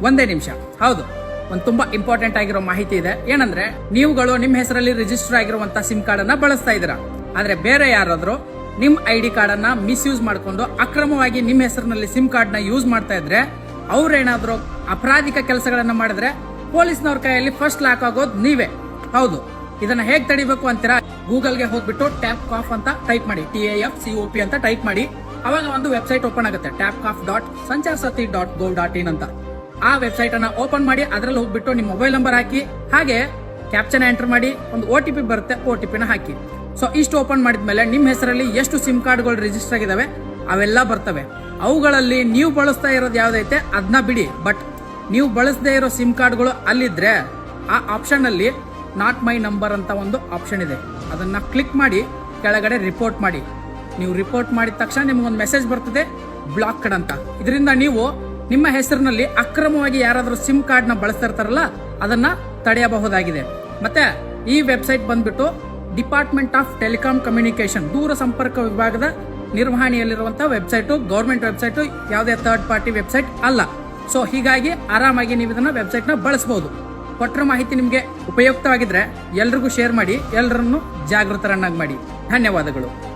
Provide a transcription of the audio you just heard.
ಒಂದೇ ನಿಮಿಷ. ಹೌದು, ಒಂದು ತುಂಬಾ ಇಂಪಾರ್ಟೆಂಟ್ ಆಗಿರೋ ಮಾಹಿತಿ ಇದೆ. ಏನಂದ್ರೆ, ನೀವುಗಳು ನಿಮ್ಮ ಹೆಸರಲ್ಲಿ ರಿಜಿಸ್ಟರ್ ಆಗಿರುವಂತ ಸಿಮ್ ಕಾರ್ಡ್ ಅನ್ನ ಬಳಸ್ತಾ ಇದ್ದೀರಾ. ಆದ್ರೆ ಬೇರೆ ಯಾರಾದ್ರೂ ನಿಮ್ ID ಕಾರ್ಡ್ ಅನ್ನ ಮಿಸ್ಯೂಸ್ ಮಾಡ್ಕೊಂಡು ಅಕ್ರಮವಾಗಿ ನಿಮ್ಮ ಹೆಸರಿನಲ್ಲಿ ಸಿಮ್ ಕಾರ್ಡ್ ನ ಯೂಸ್ ಮಾಡ್ತಾ ಇದ್ರೆ, ಅವ್ರೇನಾದ್ರೂ ಅಪರಾಧಿಕ ಕೆಲಸಗಳನ್ನ ಮಾಡಿದ್ರೆ ಪೊಲೀಸ್ನವ್ರ ಕೈಯಲ್ಲಿ ಫಸ್ಟ್ ಲಾಕ್ ಆಗೋದು ನೀವೇ. ಹೌದು, ಇದನ್ನ ಹೇಗ್ ತಡಿಬೇಕು ಅಂತೀರಾ? ಗೂಗಲ್ಗೆ ಹೋಗ್ಬಿಟ್ಟು ಟ್ಯಾಪ್ಕಾಫ್ ಅಂತ ಟೈಪ್ ಮಾಡಿ, TAFCOP ಅಂತ ಟೈಪ್ ಮಾಡಿ. ಅವಾಗ ಒಂದು ವೆಬ್ಸೈಟ್ ಓಪನ್ ಆಗುತ್ತೆ, tapcaf.sancharsathi.gov.in ಅಂತ. ಆ ವೆಬ್ಸೈಟ್ ಅನ್ನ ಓಪನ್ ಮಾಡಿ, ಅದ್ರಲ್ಲಿ ಹೋಗ್ಬಿಟ್ಟು ನಿಮ್ಮ ಮೊಬೈಲ್ ನಂಬರ್ ಹಾಕಿ, ಹಾಗೆ ಕ್ಯಾಪ್ಚನ್ ಎಂಟರ್ ಮಾಡಿ, ಒಂದು OTP ಬರುತ್ತೆ, OTP ನ ಹಾಕಿ. ಸೊ ಇಷ್ಟು ಓಪನ್ ಮಾಡಿದ್ಮೇಲೆ ನಿಮ್ಮ ಹೆಸರಲ್ಲಿ ಎಷ್ಟು ಸಿಮ್ ಕಾರ್ಡ್ಗಳು ರಿಜಿಸ್ಟರ್ ಆಗಿದಾವೆ ಅವೆಲ್ಲ ಬರ್ತವೆ. ಅವುಗಳಲ್ಲಿ ನೀವು ಬಳಸ್ತಾ ಇರೋದು ಯಾವ್ದೈತೆ ಅದನ್ನ ಬಿಡಿ, ಬಟ್ ನೀವು ಬಳಸದೇ ಇರೋ ಸಿಮ್ ಕಾರ್ಡ್ಗಳು ಅಲ್ಲಿದ್ರೆ ಆ ಆಪ್ಷನ್ ಅಲ್ಲಿ ನಾಟ್ ಮೈ ನಂಬರ್ ಅಂತ ಒಂದು ಆಪ್ಷನ್ ಇದೆ. ಅದನ್ನ ಕ್ಲಿಕ್ ಮಾಡಿ ಕೆಳಗಡೆ ರಿಪೋರ್ಟ್ ಮಾಡಿ. ನೀವು ರಿಪೋರ್ಟ್ ಮಾಡಿದ ತಕ್ಷಣ ನಿಮ್ಗೊಂದು ಮೆಸೇಜ್ ಬರ್ತದೆ, ಬ್ಲಾಕ್ಡ್ ಅಂತ. ಇದರಿಂದ ನೀವು ನಿಮ್ಮ ಹೆಸರಿನಲ್ಲಿ ಅಕ್ರಮವಾಗಿ ಯಾರಾದ್ರೂ ಸಿಮ್ ಕಾರ್ಡ್ ನ ಬಳಸ್ತಾ ಇರ್ತಾರಲ್ಲ ಅದನ್ನ ತಡೆಯಬಹುದಾಗಿದೆ. ಮತ್ತೆ ಈ ವೆಬ್ಸೈಟ್ ಬಂದ್ಬಿಟ್ಟು ಡಿಪಾರ್ಟ್ಮೆಂಟ್ ಆಫ್ ಟೆಲಿಕಾಂ ಕಮ್ಯುನಿಕೇಶನ್, ದೂರ ಸಂಪರ್ಕ ವಿಭಾಗದ ನಿರ್ವಹಣೆಯಲ್ಲಿರುವಂತಹ ವೆಬ್ಸೈಟ್, ಗವರ್ಮೆಂಟ್ ವೆಬ್ಸೈಟ್, ಯಾವುದೇ ಥರ್ಡ್ ಪಾರ್ಟಿ ವೆಬ್ಸೈಟ್ ಅಲ್ಲ. ಸೊ ಹೀಗಾಗಿ ಆರಾಮಾಗಿ ನೀವು ಇದನ್ನ ವೆಬ್ಸೈಟ್ ನ ಬಳಸಬಹುದು. ಕೊಟ್ಟರ ಮಾಹಿತಿ ನಿಮಗೆ ಉಪಯುಕ್ತವಾಗಿದ್ರೆ ಎಲ್ರಿಗೂ ಶೇರ್ ಮಾಡಿ, ಎಲ್ಲರನ್ನು ಜಾಗೃತರನ್ನಾಗಿ ಮಾಡಿ. ಧನ್ಯವಾದಗಳು.